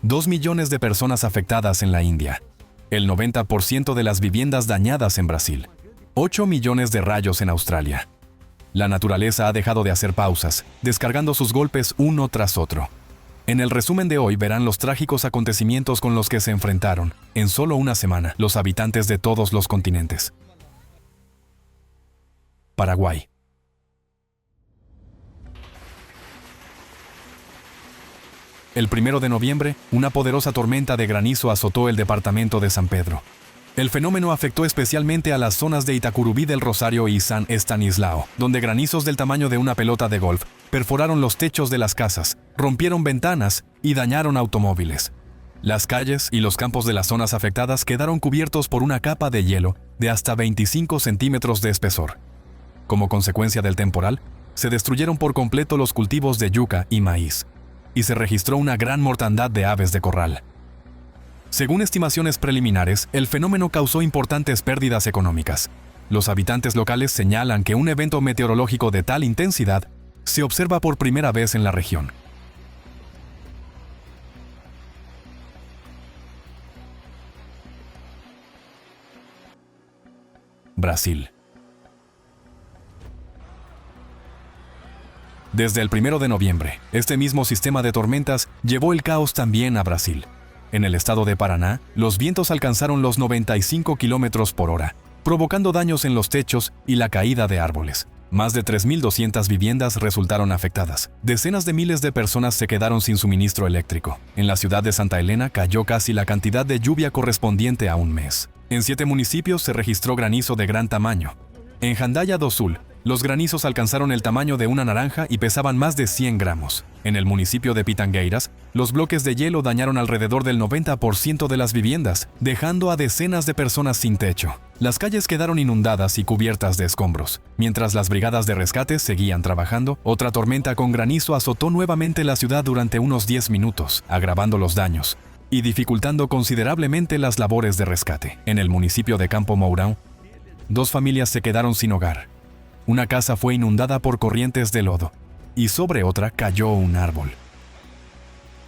2 millones de personas afectadas en la India. El 90% de las viviendas dañadas en Brasil. 8 millones de rayos en Australia. La naturaleza ha dejado de hacer pausas, descargando sus golpes uno tras otro. En el resumen de hoy verán los trágicos acontecimientos con los que se enfrentaron, en solo una semana, los habitantes de todos los continentes. Paraguay. El 1 de noviembre, una poderosa tormenta de granizo azotó el departamento de San Pedro. El fenómeno afectó especialmente a las zonas de Itacurubí del Rosario y San Estanislao, donde granizos del tamaño de una pelota de golf perforaron los techos de las casas, rompieron ventanas y dañaron automóviles. Las calles y los campos de las zonas afectadas quedaron cubiertos por una capa de hielo de hasta 25 centímetros de espesor. Como consecuencia del temporal, se destruyeron por completo los cultivos de yuca y maíz, y se registró una gran mortandad de aves de corral. Según estimaciones preliminares, el fenómeno causó importantes pérdidas económicas. Los habitantes locales señalan que un evento meteorológico de tal intensidad se observa por primera vez en la región. Brasil. Desde el 1 de noviembre, este mismo sistema de tormentas llevó el caos también a Brasil. En el estado de Paraná, los vientos alcanzaron los 95 kilómetros por hora, provocando daños en los techos y la caída de árboles. Más de 3.200 viviendas resultaron afectadas. Decenas de miles de personas se quedaron sin suministro eléctrico. En la ciudad de Santa Helena cayó casi la cantidad de lluvia correspondiente a un mes. En 7 municipios se registró granizo de gran tamaño. En Jandaia do Sul, los granizos alcanzaron el tamaño de una naranja y pesaban más de 100 gramos. En el municipio de Pitangueiras, los bloques de hielo dañaron alrededor del 90% de las viviendas, dejando a decenas de personas sin techo. Las calles quedaron inundadas y cubiertas de escombros. Mientras las brigadas de rescate seguían trabajando, otra tormenta con granizo azotó nuevamente la ciudad durante unos 10 minutos, agravando los daños y dificultando considerablemente las labores de rescate. En el municipio de Campo Mourão, 2 familias se quedaron sin hogar. Una casa fue inundada por corrientes de lodo, y sobre otra cayó un árbol.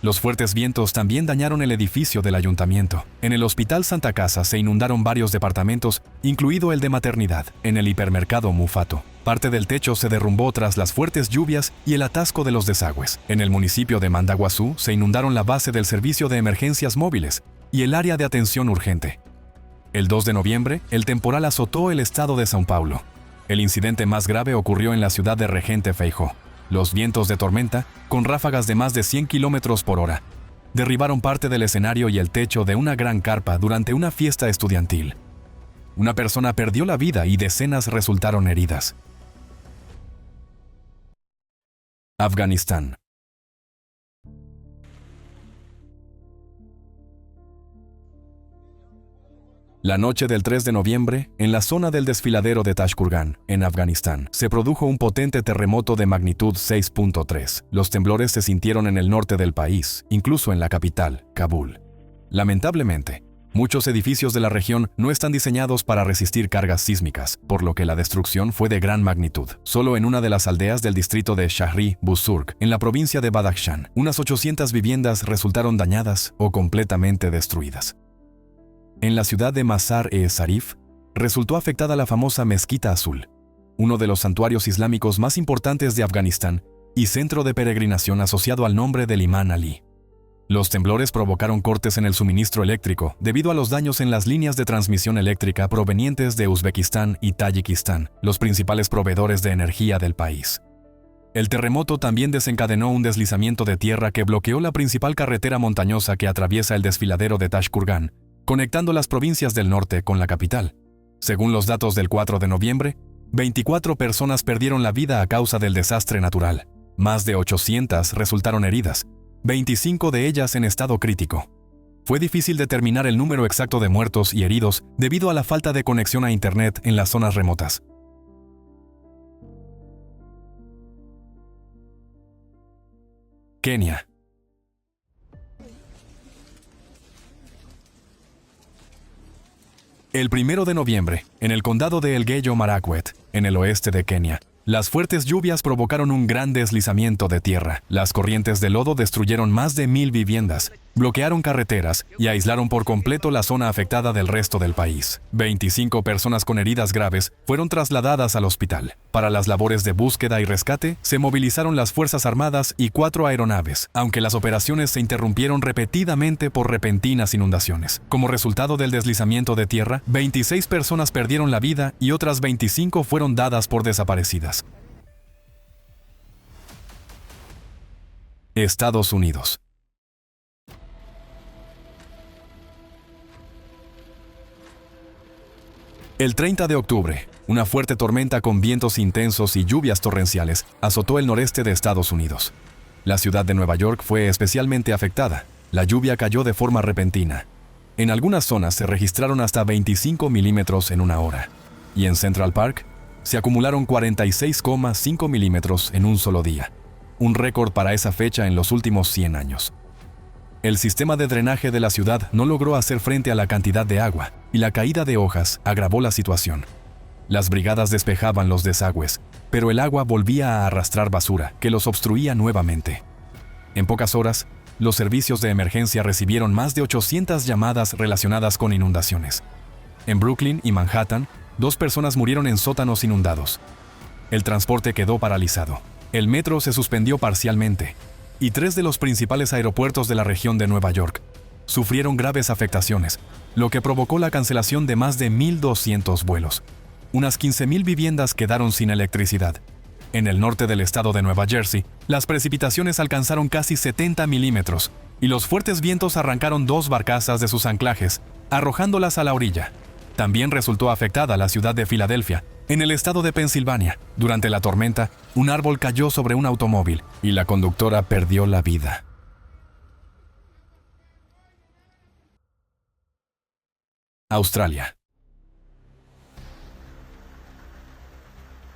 Los fuertes vientos también dañaron el edificio del ayuntamiento. En el Hospital Santa Casa se inundaron varios departamentos, incluido el de maternidad. En el hipermercado Mufato, parte del techo se derrumbó tras las fuertes lluvias y el atasco de los desagües. En el municipio de Mandaguazú se inundaron la base del servicio de emergencias móviles y el área de atención urgente. El 2 de noviembre, el temporal azotó el estado de São Paulo. El incidente más grave ocurrió en la ciudad de Regente Feijó. Los vientos de tormenta, con ráfagas de más de 100 kilómetros por hora, derribaron parte del escenario y el techo de una gran carpa durante una fiesta estudiantil. Una persona perdió la vida y decenas resultaron heridas. Afganistán. La noche del 3 de noviembre, en la zona del desfiladero de Tashkurgan, en Afganistán, se produjo un potente terremoto de magnitud 6.3. Los temblores se sintieron en el norte del país, incluso en la capital, Kabul. Lamentablemente, muchos edificios de la región no están diseñados para resistir cargas sísmicas, por lo que la destrucción fue de gran magnitud. Solo en una de las aldeas del distrito de Shahri Buzurg, en la provincia de Badakhshan, unas 800 viviendas resultaron dañadas o completamente destruidas. En la ciudad de Mazar-e-Sharif, resultó afectada la famosa Mezquita Azul, uno de los santuarios islámicos más importantes de Afganistán y centro de peregrinación asociado al nombre del Imán Ali. Los temblores provocaron cortes en el suministro eléctrico debido a los daños en las líneas de transmisión eléctrica provenientes de Uzbekistán y Tayikistán, los principales proveedores de energía del país. El terremoto también desencadenó un deslizamiento de tierra que bloqueó la principal carretera montañosa que atraviesa el desfiladero de Tashkurgan, conectando las provincias del norte con la capital. Según los datos del 4 de noviembre, 24 personas perdieron la vida a causa del desastre natural. Más de 800 resultaron heridas, 25 de ellas en estado crítico. Fue difícil determinar el número exacto de muertos y heridos debido a la falta de conexión a Internet en las zonas remotas. Kenia. El 1 de noviembre, en el condado de Elgeyo Marakwet, en el oeste de Kenia, las fuertes lluvias provocaron un gran deslizamiento de tierra. Las corrientes de lodo destruyeron más de 1000 viviendas bloquearon carreteras y aislaron por completo la zona afectada del resto del país. 25 personas con heridas graves fueron trasladadas al hospital. Para las labores de búsqueda y rescate, se movilizaron las Fuerzas Armadas y 4 aeronaves, aunque las operaciones se interrumpieron repetidamente por repentinas inundaciones. Como resultado del deslizamiento de tierra, 26 personas perdieron la vida y otras 25 fueron dadas por desaparecidas. Estados Unidos. El 30 de octubre, una fuerte tormenta con vientos intensos y lluvias torrenciales azotó el noreste de Estados Unidos. La ciudad de Nueva York fue especialmente afectada. La lluvia cayó de forma repentina. En algunas zonas se registraron hasta 25 milímetros en una hora. Y en Central Park se acumularon 46,5 milímetros en un solo día. Un récord para esa fecha en los últimos 100 años. El sistema de drenaje de la ciudad no logró hacer frente a la cantidad de agua, y la caída de hojas agravó la situación. Las brigadas despejaban los desagües, pero el agua volvía a arrastrar basura, que los obstruía nuevamente. En pocas horas, los servicios de emergencia recibieron más de 800 llamadas relacionadas con inundaciones. En Brooklyn y Manhattan, 2 personas murieron en sótanos inundados. El transporte quedó paralizado. El metro se suspendió parcialmente, y 3 de los principales aeropuertos de la región de Nueva York sufrieron graves afectaciones, lo que provocó la cancelación de más de 1.200 vuelos. Unas 15.000 viviendas quedaron sin electricidad. En el norte del estado de Nueva Jersey, las precipitaciones alcanzaron casi 70 milímetros, y los fuertes vientos arrancaron 2 barcazas de sus anclajes, arrojándolas a la orilla. También resultó afectada la ciudad de Filadelfia, en el estado de Pensilvania. Durante la tormenta, un árbol cayó sobre un automóvil y la conductora perdió la vida. Australia.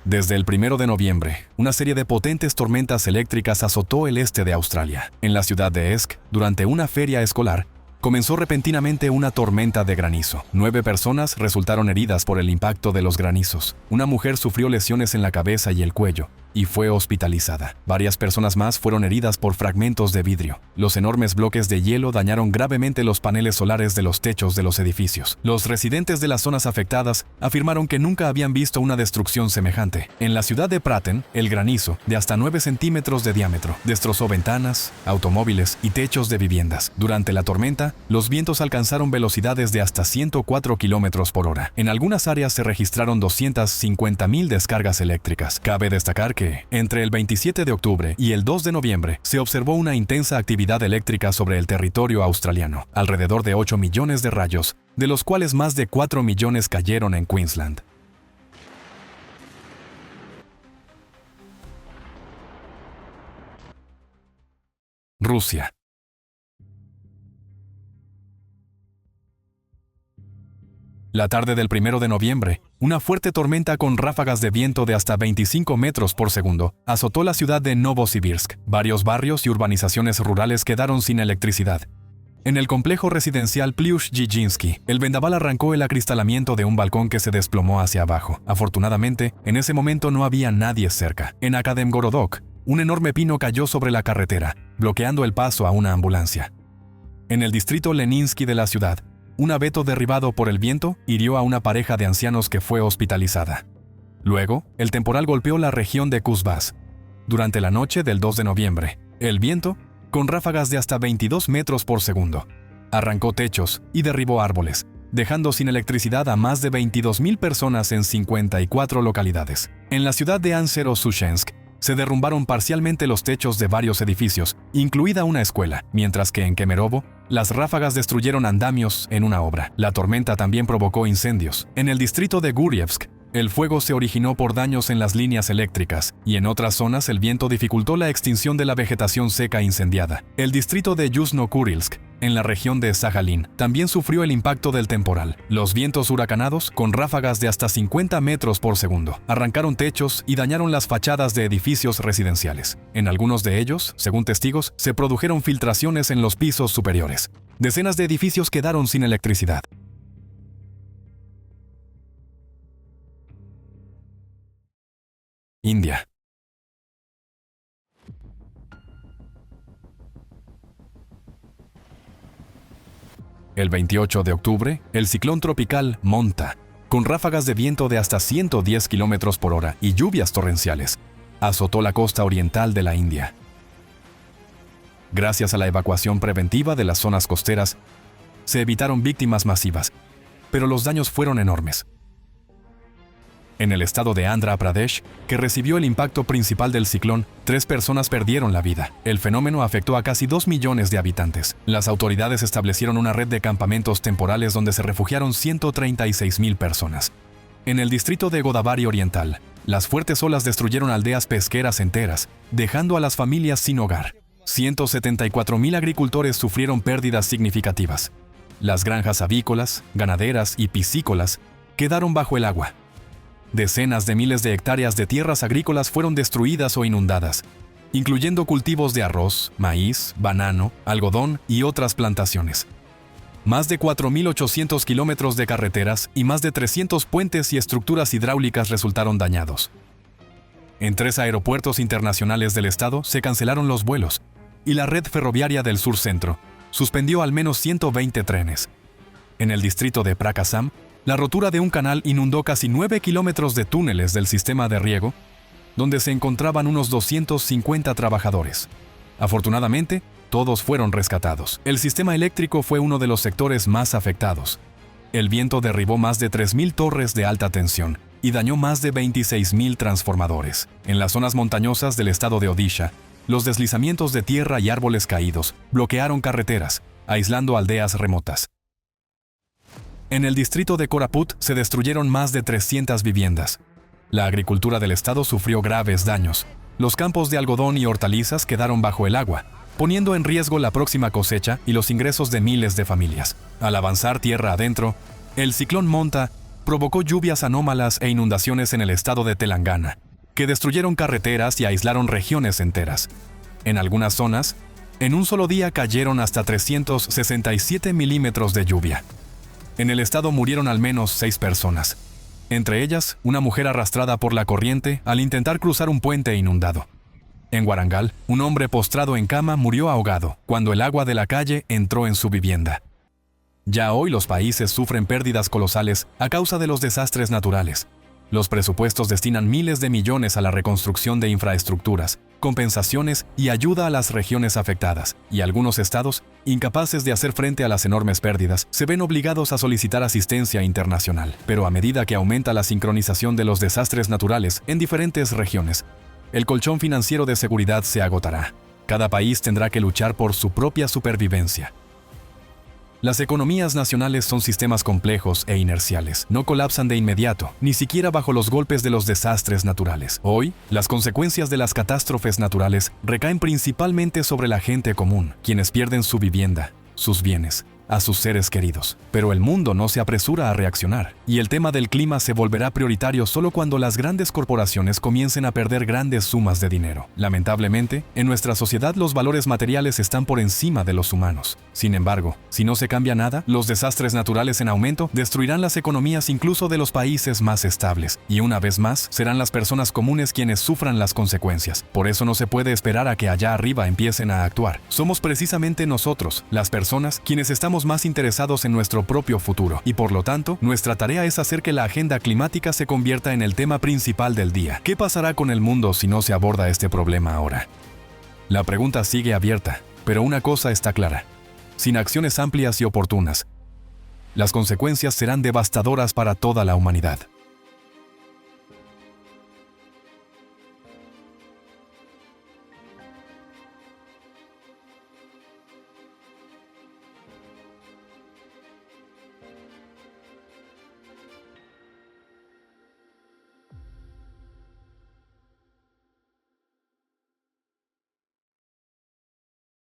Desde el 1 de noviembre, una serie de potentes tormentas eléctricas azotó el este de Australia. En la ciudad de Esk, durante una feria escolar, comenzó repentinamente una tormenta de granizo. 9 personas resultaron heridas por el impacto de los granizos. Una mujer sufrió lesiones en la cabeza y el cuello y fue hospitalizada. Varias personas más fueron heridas por fragmentos de vidrio. Los enormes bloques de hielo dañaron gravemente los paneles solares de los techos de los edificios. Los residentes de las zonas afectadas afirmaron que nunca habían visto una destrucción semejante. En la ciudad de Pratten, el granizo, de hasta 9 centímetros de diámetro, destrozó ventanas, automóviles y techos de viviendas. Durante la tormenta, los vientos alcanzaron velocidades de hasta 104 kilómetros por hora. En algunas áreas se registraron 250.000 descargas eléctricas. Cabe destacar que, entre el 27 de octubre y el 2 de noviembre, se observó una intensa actividad eléctrica sobre el territorio australiano. Alrededor de 8 millones de rayos, de los cuales más de 4 millones cayeron en Queensland. Rusia. La tarde del 1 de noviembre, una fuerte tormenta con ráfagas de viento de hasta 25 metros por segundo azotó la ciudad de Novosibirsk. Varios barrios y urbanizaciones rurales quedaron sin electricidad. En el complejo residencial Plyushchyinsky, el vendaval arrancó el acristalamiento de un balcón que se desplomó hacia abajo. Afortunadamente, en ese momento no había nadie cerca. En Akademgorodok, un enorme pino cayó sobre la carretera, bloqueando el paso a una ambulancia. En el distrito Leninsky de la ciudad, un abeto derribado por el viento hirió a una pareja de ancianos que fue hospitalizada. Luego, el temporal golpeó la región de Kuzbas. Durante la noche del 2 de noviembre, el viento, con ráfagas de hasta 22 metros por segundo, arrancó techos y derribó árboles, dejando sin electricidad a más de 22.000 personas en 54 localidades. En la ciudad de Ansero-Sushensk, se derrumbaron parcialmente los techos de varios edificios, incluida una escuela, mientras que en Kemerovo, las ráfagas destruyeron andamios en una obra. La tormenta también provocó incendios. En el distrito de Gurievsk, el fuego se originó por daños en las líneas eléctricas, y en otras zonas el viento dificultó la extinción de la vegetación seca incendiada. El distrito de Yuzhno-Kurilsk, en la región de Sajalín, también sufrió el impacto del temporal. Los vientos huracanados, con ráfagas de hasta 50 metros por segundo, arrancaron techos y dañaron las fachadas de edificios residenciales. En algunos de ellos, según testigos, se produjeron filtraciones en los pisos superiores. Decenas de edificios quedaron sin electricidad. India. El 28 de octubre, el ciclón tropical Monta, con ráfagas de viento de hasta 110 km por hora y lluvias torrenciales, azotó la costa oriental de la India. Gracias a la evacuación preventiva de las zonas costeras, se evitaron víctimas masivas, pero los daños fueron enormes. En el estado de Andhra Pradesh, que recibió el impacto principal del ciclón, 3 personas perdieron la vida. El fenómeno afectó a casi 2 millones de habitantes. Las autoridades establecieron una red de campamentos temporales donde se refugiaron 136,000 personas. En el distrito de Godavari Oriental, las fuertes olas destruyeron aldeas pesqueras enteras, dejando a las familias sin hogar. 174,000 agricultores sufrieron pérdidas significativas. Las granjas avícolas, ganaderas y piscícolas quedaron bajo el agua. Decenas de miles de hectáreas de tierras agrícolas fueron destruidas o inundadas, incluyendo cultivos de arroz, maíz, banano, algodón y otras plantaciones. Más de 4.800 kilómetros de carreteras y más de 300 puentes y estructuras hidráulicas resultaron dañados. En 3 aeropuertos internacionales del estado se cancelaron los vuelos, y la red ferroviaria del Sur Centro suspendió al menos 120 trenes. En el distrito de Prakasam, la rotura de un canal inundó casi 9 kilómetros de túneles del sistema de riego, donde se encontraban unos 250 trabajadores. Afortunadamente, todos fueron rescatados. El sistema eléctrico fue uno de los sectores más afectados. El viento derribó más de 3,000 torres de alta tensión y dañó más de 26,000 transformadores. En las zonas montañosas del estado de Odisha, los deslizamientos de tierra y árboles caídos bloquearon carreteras, aislando aldeas remotas. En el distrito de Koraput se destruyeron más de 300 viviendas. La agricultura del estado sufrió graves daños. Los campos de algodón y hortalizas quedaron bajo el agua, poniendo en riesgo la próxima cosecha y los ingresos de miles de familias. Al avanzar tierra adentro, el ciclón Monta provocó lluvias anómalas e inundaciones en el estado de Telangana, que destruyeron carreteras y aislaron regiones enteras. En algunas zonas, en un solo día cayeron hasta 367 milímetros de lluvia. En el estado murieron al menos 6 personas, entre ellas una mujer arrastrada por la corriente al intentar cruzar un puente inundado. En Warangal, un hombre postrado en cama murió ahogado cuando el agua de la calle entró en su vivienda. Ya hoy los países sufren pérdidas colosales a causa de los desastres naturales. Los presupuestos destinan miles de millones a la reconstrucción de infraestructuras, compensaciones y ayuda a las regiones afectadas, y algunos estados, incapaces de hacer frente a las enormes pérdidas, se ven obligados a solicitar asistencia internacional. Pero a medida que aumenta la sincronización de los desastres naturales en diferentes regiones, el colchón financiero de seguridad se agotará. Cada país tendrá que luchar por su propia supervivencia. Las economías nacionales son sistemas complejos e inerciales. No colapsan de inmediato, ni siquiera bajo los golpes de los desastres naturales. Hoy, las consecuencias de las catástrofes naturales recaen principalmente sobre la gente común, quienes pierden su vivienda, sus bienes, a sus seres queridos. Pero el mundo no se apresura a reaccionar, y el tema del clima se volverá prioritario solo cuando las grandes corporaciones comiencen a perder grandes sumas de dinero. Lamentablemente, en nuestra sociedad los valores materiales están por encima de los humanos. Sin embargo, si no se cambia nada, los desastres naturales en aumento destruirán las economías incluso de los países más estables, y una vez más, serán las personas comunes quienes sufran las consecuencias. Por eso no se puede esperar a que allá arriba empiecen a actuar. Somos precisamente nosotros, las personas, quienes estamos más interesados en nuestro propio futuro, y por lo tanto, nuestra tarea es hacer que la agenda climática se convierta en el tema principal del día. ¿Qué pasará con el mundo si no se aborda este problema ahora? La pregunta sigue abierta, pero una cosa está clara. Sin acciones amplias y oportunas, las consecuencias serán devastadoras para toda la humanidad.